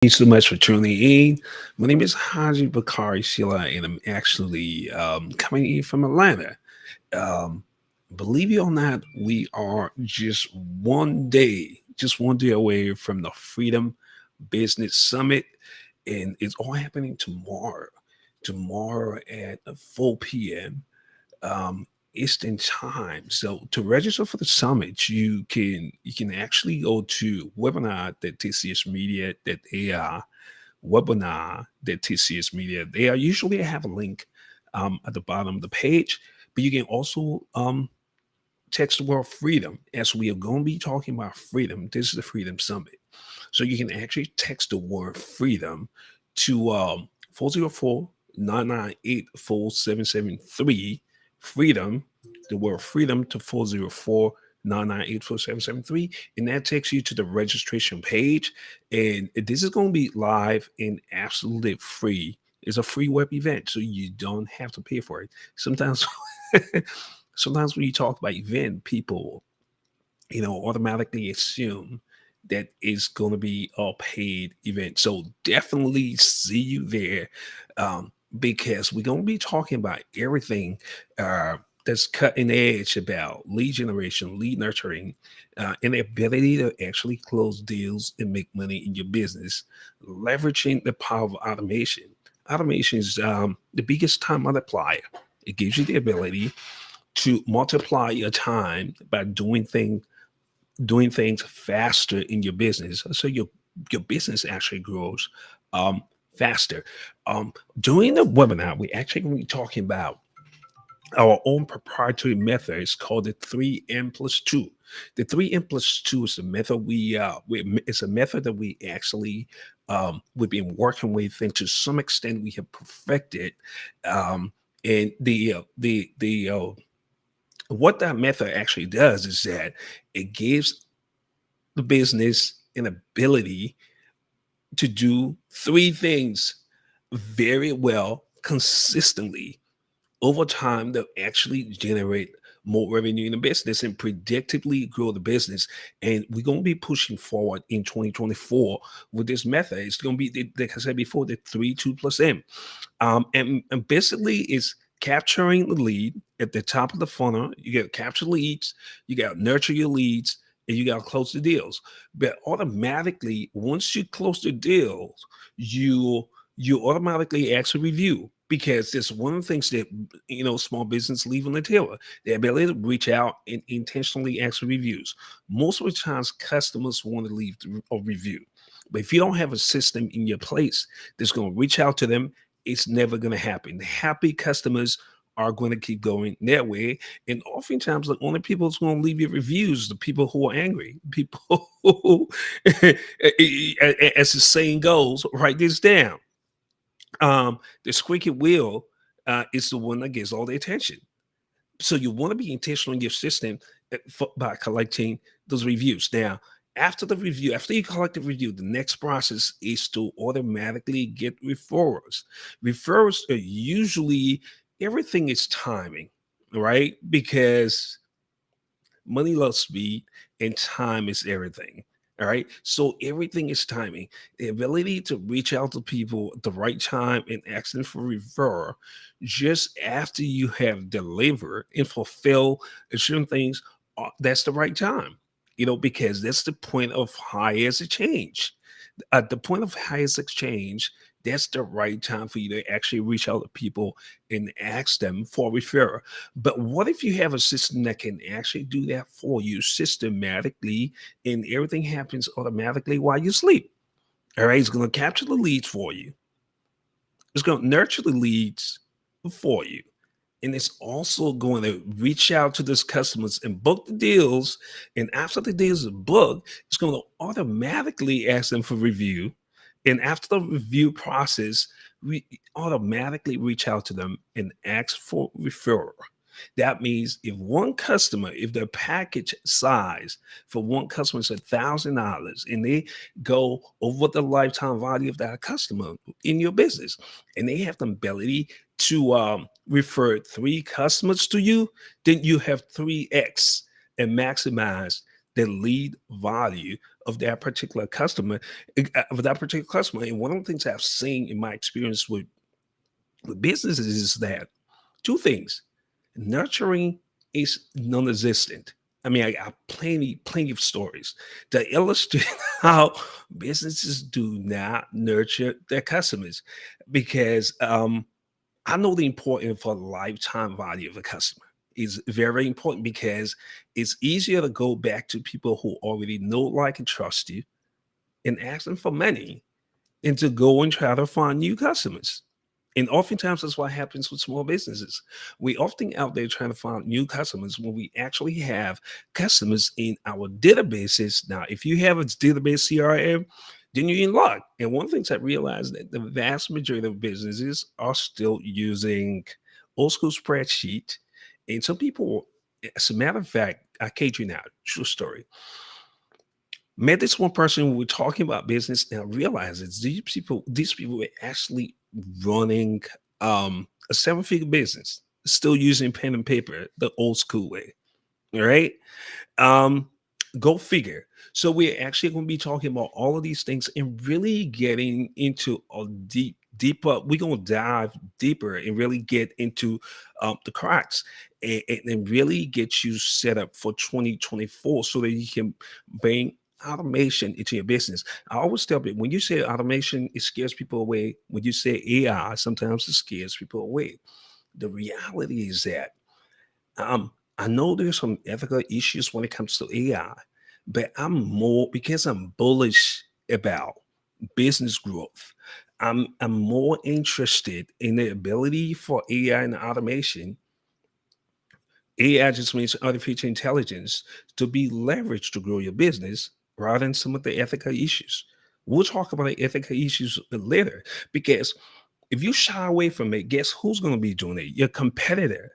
Thanks so much for tuning in. My name is Haji Bakari Sheila, and I'm actually coming in from Atlanta. Um, Believe it or not, we are just one day away from the Freedom Business Summit, and it's all happening tomorrow. Tomorrow at 4 p.m. Eastern time. So to register for the summit, you can actually go to webinar.tcsmedia.ai, webinar.tcsmedia. They are usually have a link at the bottom of the page, but you can also text the word freedom as we are going to be talking about freedom. This is the Freedom Summit. So you can actually text the word freedom to 404 freedom, the word freedom to 404 998 4773, and that takes you to the registration page. And this is going to be live and absolutely free. It's a free web event, so you don't have to pay for it. Sometimes sometimes when you talk about event, people automatically assume that it's going to be a paid event. So definitely see you there, because we're going to be talking about everything that's cutting edge about lead generation, lead nurturing, and the ability to actually close deals and make money in your business, leveraging the power of automation. Automation is the biggest time multiplier. It gives you the ability to multiply your time by doing things faster in your business, so your business actually grows um, faster. During the webinar, we actually going to be talking about our own proprietary method. It's called the 3M+2. The 3M+2 is a method it's a method that we actually we've been working with, and to some extent we have perfected. And the what that method actually does is that it gives the business an ability to do three things very well consistently over time that actually generate more revenue in the business and predictably grow the business. And we're going to be pushing forward in 2024 with this method. It's going to be, like I said before, the 3 2 plus M. And basically, it's capturing the lead at the top of the funnel. You got to capture leads, you got to nurture your leads, and you got to close the deals. But automatically, once you close the deals, you automatically ask a review, because it's one of the things that small business leave on the table: the ability to reach out and intentionally ask for reviews. Most of the times, customers want to leave a review, but if you don't have a system in your place that's going to reach out to them, it's never going to happen. The happy customers are going to keep going their way. And oftentimes, the only people who's going to leave you reviews, the people who are angry, people who, as the saying goes, write this down. The squeaky wheel is the one that gets all the attention. So you want to be intentional in your system by collecting those reviews. Now, after you collect the review, the next process is to automatically get referrals. Referrals are usually, everything is timing, right? Because money loves speed and time is everything. All right. So everything is timing. The ability to reach out to people at the right time and ask them for referral just after you have delivered and fulfill certain things, that's the right time. Because that's the point of highest exchange. At the point of highest exchange, that's the right time for you to actually reach out to people and ask them for a referral. But what if you have a system that can actually do that for you systematically, and everything happens automatically while you sleep? All right, it's going to capture the leads for you. It's going to nurture the leads for you. And it's also going to reach out to those customers and book the deals. And after the deals are booked, it's going to automatically ask them for review. And after the review process, we automatically reach out to them and ask for referral. That means if the package size for one customer is $1,000, and they go over the lifetime value of that customer in your business, and they have the ability to refer three customers to you, then you have 3x and maximize the lead value of that particular customer, of that particular customer. And one of the things I've seen in my experience with businesses is that two things: nurturing is non-existent. I mean, I got plenty of stories that illustrate how businesses do not nurture their customers because I know the importance for lifetime value of a customer is very important because it's easier to go back to people who already know, like, and trust you and ask them for money and to go and try to find new customers. And oftentimes that's what happens with small businesses. We often out there trying to find new customers when we actually have customers in our databases. Now, if you have a database CRM, then you're in luck. And one of the things I realized that the vast majority of businesses are still using old school spreadsheet. And some people, as a matter of fact, I kid you not, true story. Met this one person when we were talking about business and I realized it's these people were actually running a seven-figure business, still using pen and paper the old school way. All right. Um, Go figure. So we're actually going to be talking about all of these things and really getting into a deeper. We're going to dive deeper and really get into the cracks and really get you set up for 2024 so that you can bring automation into your business. I always tell people when you say automation, it scares people away. When you say AI, sometimes it scares people away. The reality is that I know there's some ethical issues when it comes to AI, but I'm more because I'm bullish about business growth. I'm more interested in the ability for AI and automation. AI just means artificial intelligence to be leveraged to grow your business rather than some of the ethical issues. We'll talk about the ethical issues later because if you shy away from it, guess who's going to be doing it? Your competitor.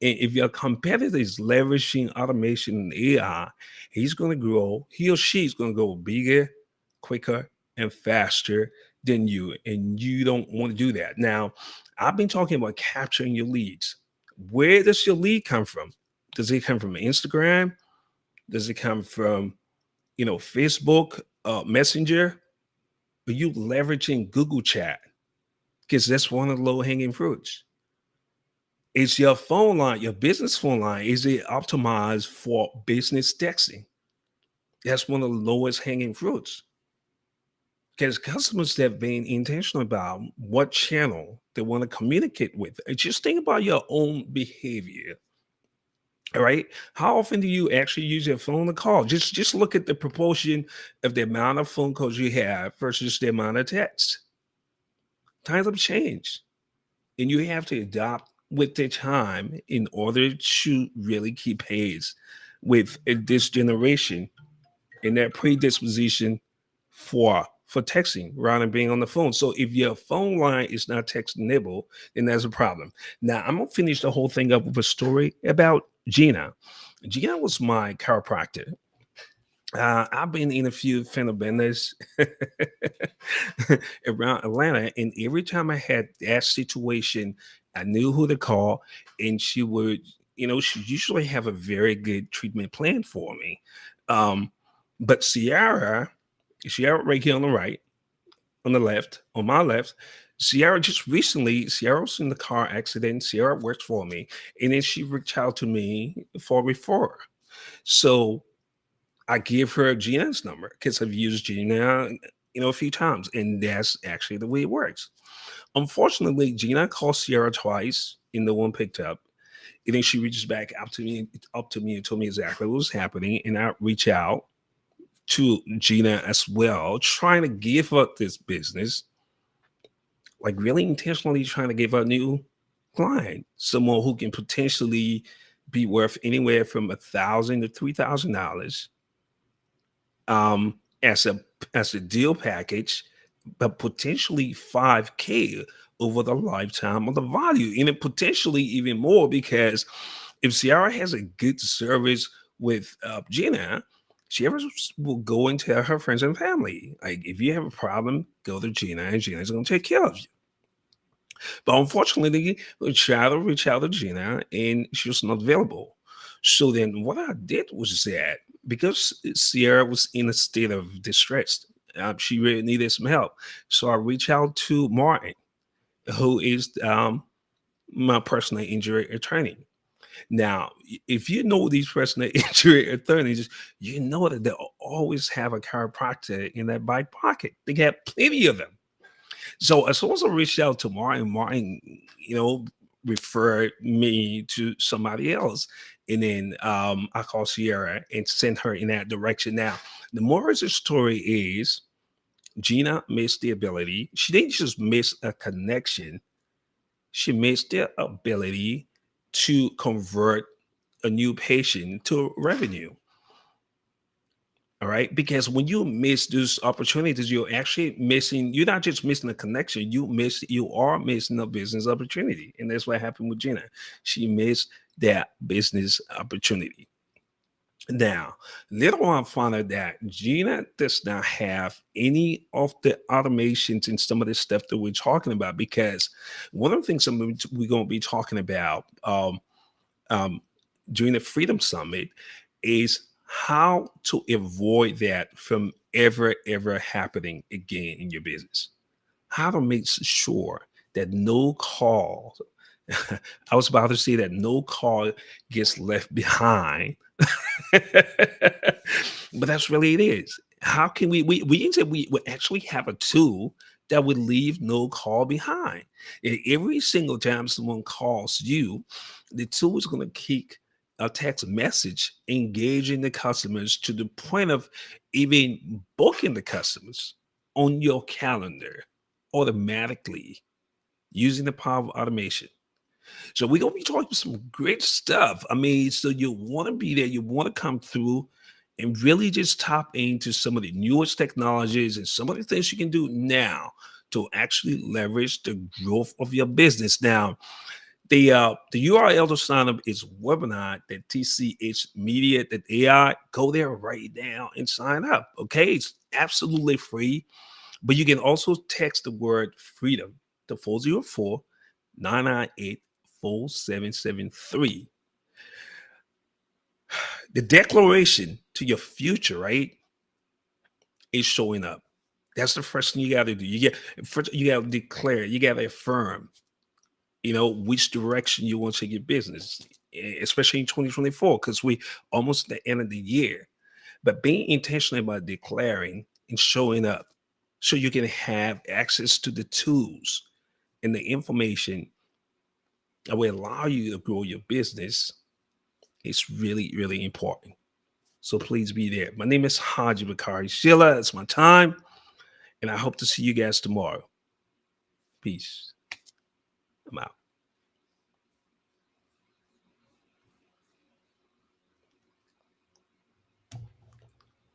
And if your competitor is leveraging automation and AI, he's going to grow, he or she is going to go bigger, quicker, and faster than you. And you don't want to do that. Now, I've been talking about capturing your leads. Where does your lead come from? Does it come from Instagram? Does it come from, Facebook, Messenger? Are you leveraging Google Chat? Because that's one of the low hanging fruits. Is your phone line, your business phone line, is it optimized for business texting? That's one of the lowest hanging fruits. Because customers that being intentional about what channel they want to communicate with. Just think about your own behavior. All right. How often do you actually use your phone to call? Just look at the proportion of the amount of phone calls you have versus the amount of texts. Times have changed. And you have to adopt with the time in order to really keep pace with this generation and their predisposition for texting rather than being on the phone. So if your phone line is not text enabled, then that's a problem. Now I'm gonna finish the whole thing up with a story about Gina. Gina was my chiropractor. I've been in a few fender benders around Atlanta, and every time I had that situation, I knew who to call, and she would, she usually have a very good treatment plan for me. Um, but Sierra right here on the right, on the left, on my left, Sierra just recently, Sierra was in the car accident. Sierra works for me, and then she reached out to me for a referral. So I give her Gina's number because I've used Gina, a few times, and that's actually the way it works. Unfortunately, Gina called Sierra twice, and no one picked up. And then she reaches back up to me and told me exactly what was happening. And I reach out to Gina as well, trying to give up this business, like really intentionally trying to give her a new client, someone who can potentially be worth anywhere from $1,000 to $3,000 as a deal package, but potentially 5K over the lifetime of the value, and it potentially even more because if Sierra has a good service with Gina, Sierra will go and tell her friends and family, like, if you have a problem, go to Gina, and Gina's going to take care of you. But unfortunately, we tried to reach out to Gina, and she was not available. So then what I did was that because Sierra was in a state of distress, she really needed some help. So I reached out to Martin, who is my personal injury attorney. Now, if you know these personal injury attorneys, you know that they'll always have a chiropractor in their back pocket. They have plenty of them. So as soon as I reached out to Martin, Martin, you know, referred me to somebody else. And then I called Sierra and sent her in that direction. Now, the moral of the story is Gina missed the ability. She didn't just miss a connection, she missed the ability to convert a new patient to revenue. All right. Because when you miss those opportunities, you're actually missing, you're not just missing a connection, you are missing a business opportunity. And that's what happened with Gina. She missed that business opportunity. Now, later on, I found out that Gina does not have any of the automations and some of the stuff that we're talking about. Because one of the things we're going to be talking about um, during the Freedom Summit is how to avoid that from ever happening again in your business. How to make sure that no call, I was about to say that no call gets left behind. But that's really it is. How can we said we actually have a tool that would leave no call behind. And every single time someone calls you, the tool is going to kick a text message engaging the customers to the point of even booking the customers on your calendar automatically using the power of automation. So we're gonna be talking some great stuff. I mean, so you want to be there, you want to come through and really just tap into some of the newest technologies and some of the things you can do now to actually leverage the growth of your business. Now, the URL to sign up is webinar.tchmedia.ai. Go there right now and sign up. Okay, it's absolutely free. But you can also text the word freedom to 404 998 4773. The declaration to your future, right, is showing up. That's the first thing you got to do. You got to declare, you got to affirm, which direction you want to take your business, especially in 2024, because we almost at the end of the year. But being intentional about declaring and showing up so you can have access to the tools and the information that will allow you to grow your business is really important. So please be there. My name is Haji Bakari Sheila. It's my time. And I hope to see you guys tomorrow. Peace. I'm out.